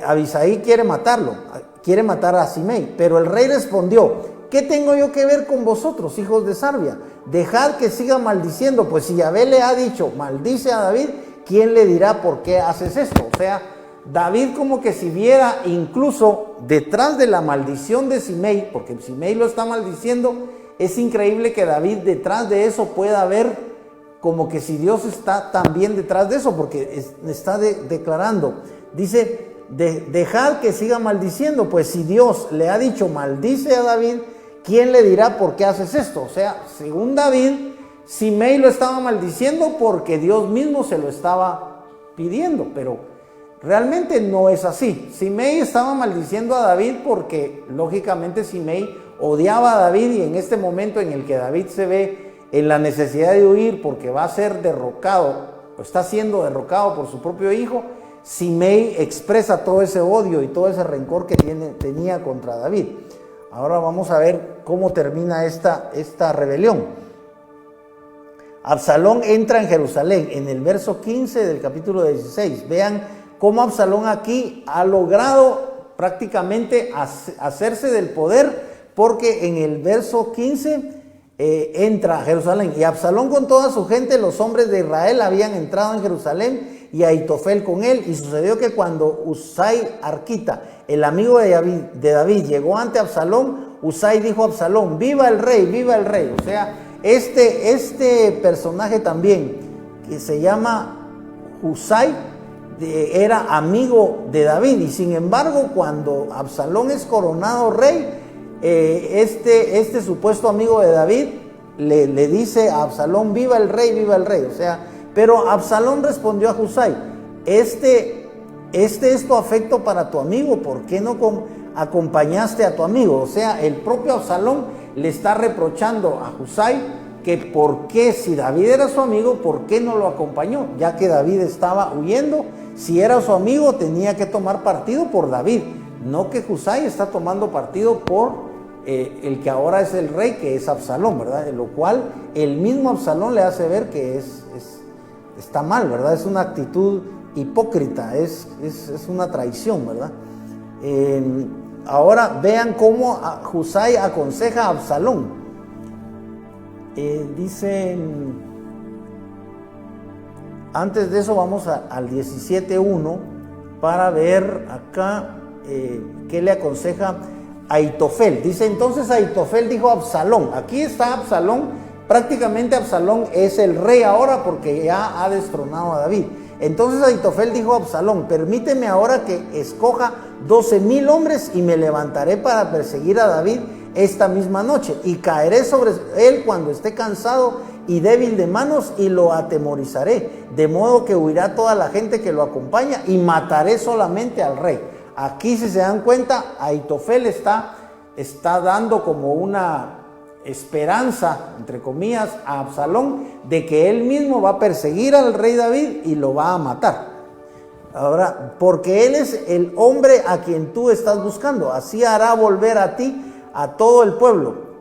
Abisaí quiere matarlo, quiere matar a Simei. Pero el rey respondió: ¿qué tengo yo que ver con vosotros, hijos de Sarvia? Dejad que siga maldiciendo, pues si Yahvé le ha dicho, maldice a David, ¿quién le dirá por qué haces esto? O sea, David como que si viera incluso detrás de la maldición de Simei, porque Simei lo está maldiciendo, es increíble que David detrás de eso pueda ver como que si Dios está también detrás de eso, porque está declarando, dice, dejad que siga maldiciendo, pues si Dios le ha dicho maldice a David, ¿quién le dirá por qué haces esto? O sea, según David, Simei lo estaba maldiciendo porque Dios mismo se lo estaba pidiendo, pero realmente no es así. Simei estaba maldiciendo a David porque lógicamente Simei odiaba a David, y en este momento en el que David se ve en la necesidad de huir porque va a ser derrocado, o está siendo derrocado por su propio hijo, Simei expresa todo ese odio y todo ese rencor que tenía contra David. Ahora vamos a ver cómo termina esta rebelión. Absalón entra en Jerusalén, en el verso 15 del capítulo 16. Vean cómo Absalón aquí ha logrado prácticamente hacerse del poder, porque en el verso 15 entra a Jerusalén. Y Absalón con toda su gente, los hombres de Israel, habían entrado en Jerusalén, y Ahitofel con él. Y sucedió que cuando Husai Arquita, el amigo de David, llegó ante Absalón, Husai dijo a Absalón, viva el rey, viva el rey. O sea, este personaje también, que se llama Husai, era amigo de David, y sin embargo cuando Absalón es coronado rey, este supuesto amigo de David le dice a Absalón, viva el rey, viva el rey. O sea, pero Absalón respondió a Husai, este es tu afecto para tu amigo, ¿por qué no acompañaste a tu amigo? O sea, el propio Absalón le está reprochando a Husai que por qué, si David era su amigo, ¿por qué no lo acompañó? Ya que David estaba huyendo, si era su amigo tenía que tomar partido por David, no que Husai está tomando partido por el que ahora es el rey, que es Absalón, ¿verdad? Lo cual el mismo Absalón le hace ver que está mal, ¿verdad? Es una actitud hipócrita, es una traición, ¿verdad? Ahora vean cómo Husai aconseja a Absalón. Dice, antes de eso vamos al 17:1 para ver acá qué le aconseja Ahitofel. Dice, entonces Ahitofel dijo a Absalón, aquí está Absalón, prácticamente Absalón es el rey ahora porque ya ha destronado a David. Entonces Ahitofel dijo a Absalón, permíteme ahora que escoja 12,000 hombres y me levantaré para perseguir a David esta misma noche, y caeré sobre él cuando esté cansado y débil de manos, y lo atemorizaré, de modo que huirá toda la gente que lo acompaña, y mataré solamente al rey. Aquí, si se dan cuenta, Ahitofel está dando como una esperanza, entre comillas, a Absalón de que él mismo va a perseguir al rey David y lo va a matar. Ahora, porque él es el hombre a quien tú estás buscando, así hará volver a ti a todo el pueblo.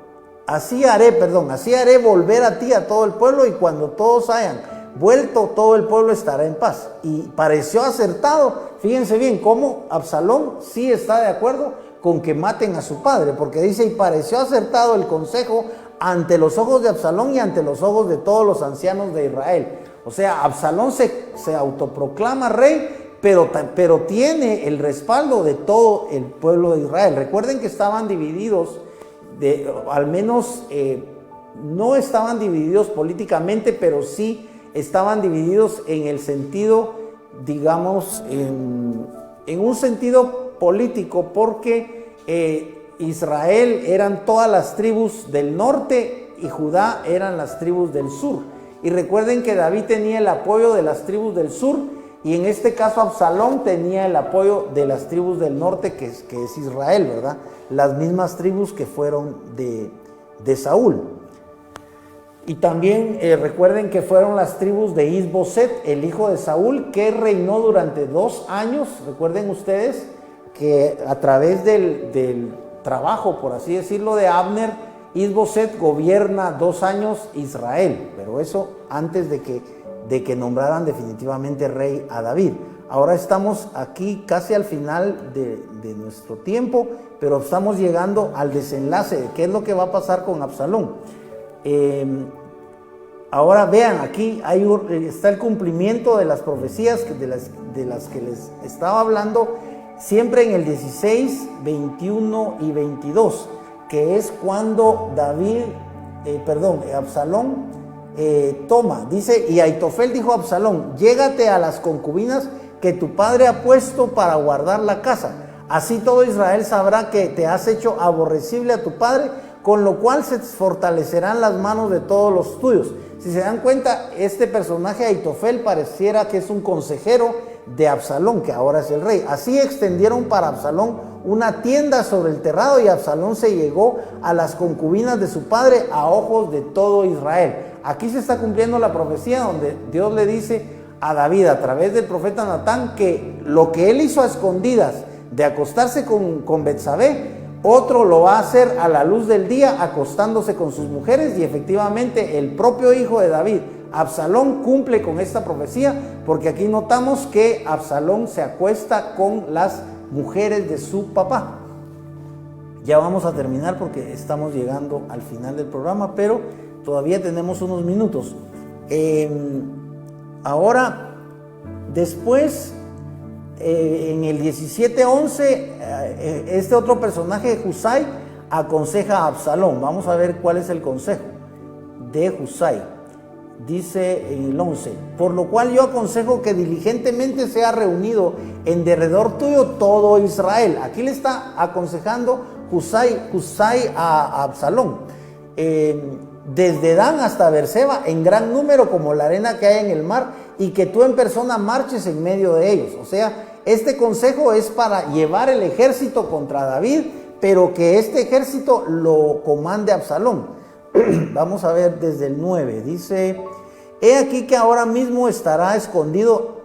Así haré volver a ti a todo el pueblo, y cuando todos hayan vuelto, todo el pueblo estará en paz. Y pareció acertado, fíjense bien cómo Absalón sí está de acuerdo con que maten a su padre, porque dice, y pareció acertado el consejo ante los ojos de Absalón y ante los ojos de todos los ancianos de Israel. O sea, Absalón se autoproclama rey, pero tiene el respaldo de todo el pueblo de Israel. Recuerden que estaban divididos, al menos no estaban divididos políticamente, pero sí estaban divididos en el sentido, digamos, en un sentido político, porque Israel eran todas las tribus del norte y Judá eran las tribus del sur. Y recuerden que David tenía el apoyo de las tribus del sur, y en este caso Absalón tenía el apoyo de las tribus del norte, que es Israel, ¿verdad? Las mismas tribus que fueron de Saúl. Y también recuerden que fueron las tribus de Is-Boset, el hijo de Saúl, que reinó durante 2 años. Recuerden ustedes que a través del trabajo, por así decirlo, de Abner, Is-Boset gobierna 2 años Israel, pero eso antes de que nombraran definitivamente rey a David. Ahora estamos aquí casi al final de nuestro tiempo, pero estamos llegando al desenlace de qué es lo que va a pasar con Absalón. Ahora vean, aquí está el cumplimiento de las profecías de las que les estaba hablando, siempre en el 16, 21 y 22, que es cuando Absalón toma, dice, y Aitofel dijo a Absalón: llégate a las concubinas que tu padre ha puesto para guardar la casa, así todo Israel sabrá que te has hecho aborrecible a tu padre, con lo cual se fortalecerán las manos de todos los tuyos. Si se dan cuenta, este personaje Aitofel pareciera que es un consejero de Absalón, que ahora es el rey. Así extendieron para Absalón una tienda sobre el terrado, y Absalón se llegó a las concubinas de su padre a ojos de todo Israel. Aquí se está cumpliendo la profecía donde Dios le dice a David a través del profeta Natán que lo que él hizo a escondidas de acostarse con Betsabé, otro lo va a hacer a la luz del día acostándose con sus mujeres. Y efectivamente el propio hijo de David, Absalón, cumple con esta profecía, porque aquí notamos que Absalón se acuesta con las mujeres de su papá. Ya vamos a terminar porque estamos llegando al final del programa, pero todavía tenemos unos minutos. Ahora, después, en el 17:11, este otro personaje, Husai, aconseja a Absalón. Vamos a ver cuál es el consejo de Husai. Dice en el 11: por lo cual yo aconsejo que diligentemente sea reunido en derredor tuyo todo Israel. Aquí le está aconsejando Husai a Absalón. Desde Dan hasta Beerseba, en gran número como la arena que hay en el mar, y que tú en persona marches en medio de ellos. O sea, este consejo es para llevar el ejército contra David, pero que este ejército lo comande Absalón. Vamos a ver desde el 9, dice: he aquí que ahora mismo estará escondido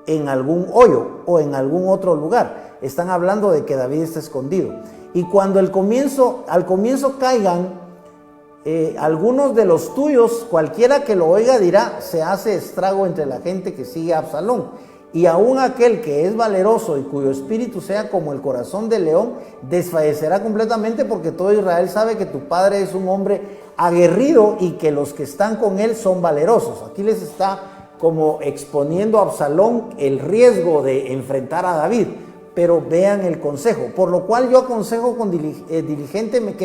en algún hoyo o en algún otro lugar. Están hablando de que David está escondido. Y cuando al comienzo caigan algunos de los tuyos, cualquiera que lo oiga dirá: se hace estrago entre la gente que sigue a Absalón. Y aún aquel que es valeroso y cuyo espíritu sea como el corazón del león, desfallecerá completamente, porque todo Israel sabe que tu padre es un hombre aguerrido y que los que están con él son valerosos. Aquí les está como exponiendo a Absalón el riesgo de enfrentar a David. Pero vean el consejo: por lo cual yo aconsejo que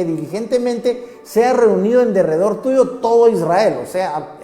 diligentemente sea reunido en derredor tuyo todo Israel. O sea,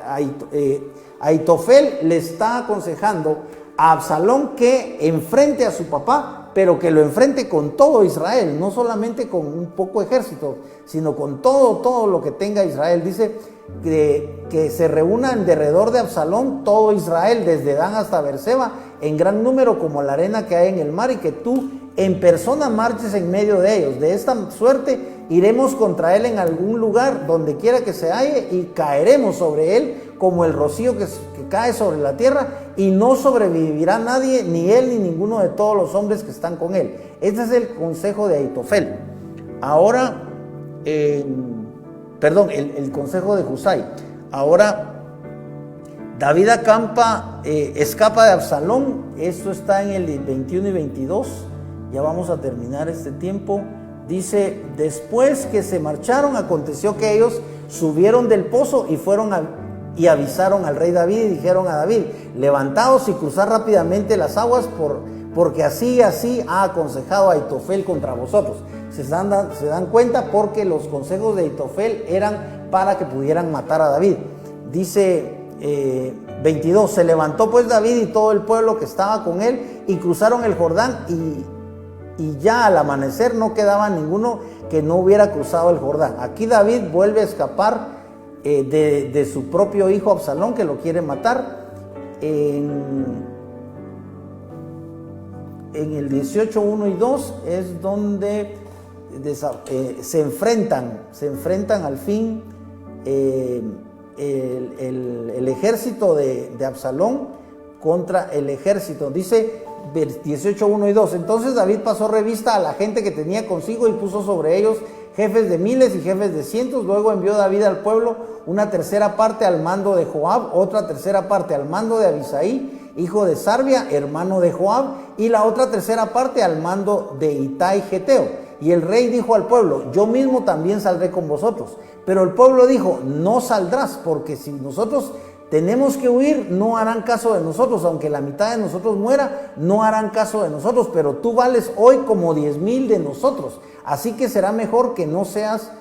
Aitofel le está aconsejando a Absalón que enfrente a su papá, pero que lo enfrente con todo Israel, no solamente con un poco ejército, sino con todo lo que tenga Israel. Dice que se reúna en derredor de Absalón todo Israel, desde Dan hasta Beerseba, en gran número como la arena que hay en el mar, y que tú en persona marches en medio de ellos. De esta suerte iremos contra él en algún lugar, donde quiera que se halle, y caeremos sobre él como el rocío que cae sobre la tierra, y no sobrevivirá nadie, ni él ni ninguno de todos los hombres que están con él. Este es el consejo de Aitofel. Ahora, el consejo de Husai. Ahora, David escapa de Absalón. Esto está en el 21 y 22. Ya vamos a terminar este tiempo. Dice: después que se marcharon, aconteció que ellos subieron del pozo y avisaron al rey David, y dijeron a David: levantaos y cruzad rápidamente las aguas, porque así ha aconsejado Aitofel contra vosotros. Se dan cuenta, porque los consejos de Aitofel eran para que pudieran matar a David. Dice 22: se levantó pues David y todo el pueblo que estaba con él, y cruzaron el Jordán, y ya al amanecer no quedaba ninguno que no hubiera cruzado el Jordán. Aquí David vuelve a escapar de su propio hijo Absalón, que lo quiere matar. En el 18, 1 y 2 es donde se enfrentan al fin el ejército de Absalón contra el ejército. Dice 18, 1 y 2: entonces David pasó revista a la gente que tenía consigo, y puso sobre ellos jefes de miles y jefes de cientos. Luego envió David al pueblo una tercera parte al mando de Joab, otra tercera parte al mando de Abisai hijo de Sarbia, hermano de Joab, y la otra tercera parte al mando de Itai Geteo. Y el rey dijo al pueblo: yo mismo también saldré con vosotros. Pero el pueblo dijo: no saldrás, porque si nosotros tenemos que huir, no harán caso de nosotros. Aunque la mitad de nosotros muera, no harán caso de nosotros. Pero tú vales hoy como 10,000 de nosotros. Así que será mejor que no seas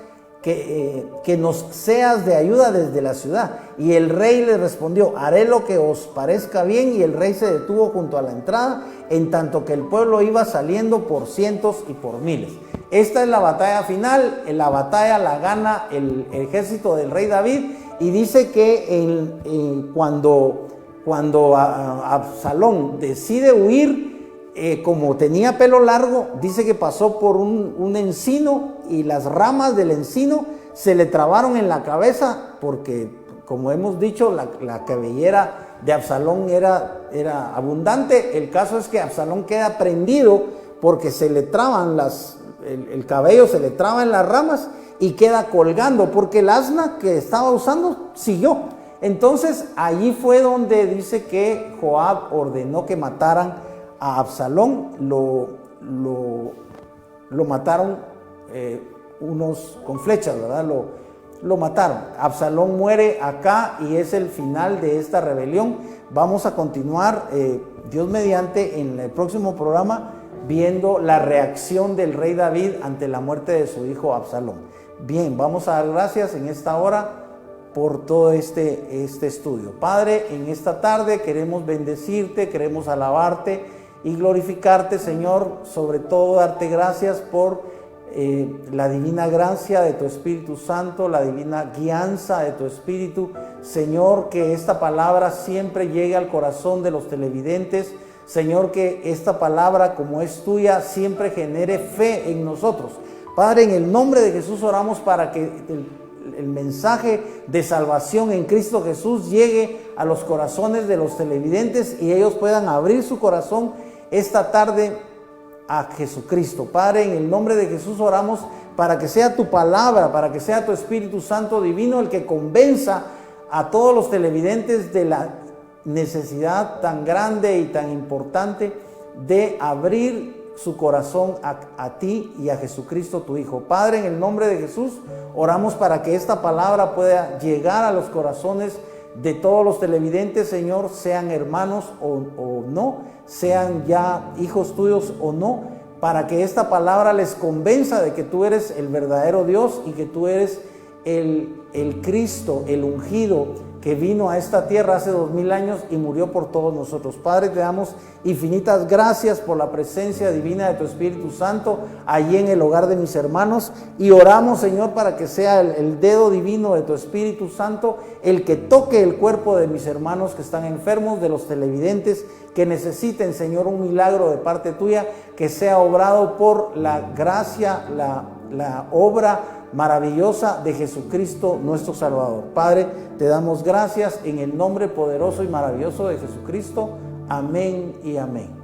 que nos seas de ayuda desde la ciudad. Y el rey le respondió: haré lo que os parezca bien. Y el rey se detuvo junto a la entrada, en tanto que el pueblo iba saliendo por cientos y por miles. Esta es la batalla final. En la batalla la gana el ejército del rey David, y dice que cuando Absalón decide huir, como tenía pelo largo, dice que pasó por un encino, y las ramas del encino se le trabaron en la cabeza, porque, como hemos dicho, la cabellera de Absalón era abundante. El caso es que Absalón queda prendido porque se le traban el cabello, se le traba en las ramas y queda colgando, porque el asna que estaba usando siguió. Entonces allí fue donde dice que Joab ordenó que mataran a Absalón. Lo mataron unos con flechas, ¿verdad? Lo mataron. Absalón muere acá, y es el final de esta rebelión. Vamos a continuar, Dios mediante, en el próximo programa, viendo la reacción del rey David ante la muerte de su hijo Absalón. Bien, vamos a dar gracias en esta hora por todo este estudio. Padre, en esta tarde queremos bendecirte, queremos alabarte y glorificarte, Señor, sobre todo darte gracias por la divina gracia de tu Espíritu Santo, la divina guianza de tu Espíritu. Señor, que esta palabra siempre llegue al corazón de los televidentes. Señor, que esta palabra, como es tuya, siempre genere fe en nosotros. Padre, en el nombre de Jesús oramos para que el mensaje de salvación en Cristo Jesús llegue a los corazones de los televidentes, y ellos puedan abrir su corazón esta tarde a Jesucristo. Padre, en el nombre de Jesús oramos para que sea tu palabra, para que sea tu Espíritu Santo divino el que convenza a todos los televidentes de la necesidad tan grande y tan importante de abrir su corazón a ti y a Jesucristo tu Hijo. Padre, en el nombre de Jesús oramos para que esta palabra pueda llegar a los corazones de todos los televidentes, Señor, sean hermanos o no, sean ya hijos tuyos o no, para que esta palabra les convenza de que tú eres el verdadero Dios y que tú eres el Cristo, el ungido, que vino a esta tierra hace 2000 años y murió por todos nosotros. Padre, te damos infinitas gracias por la presencia divina de tu Espíritu Santo allí en el hogar de mis hermanos, y oramos, Señor, para que sea el dedo divino de tu Espíritu Santo el que toque el cuerpo de mis hermanos que están enfermos, de los televidentes que necesiten, Señor, un milagro de parte tuya, que sea obrado por la gracia, la obra maravillosa de Jesucristo nuestro Salvador. Padre, te damos gracias en el nombre poderoso y maravilloso de Jesucristo. Amén y amén.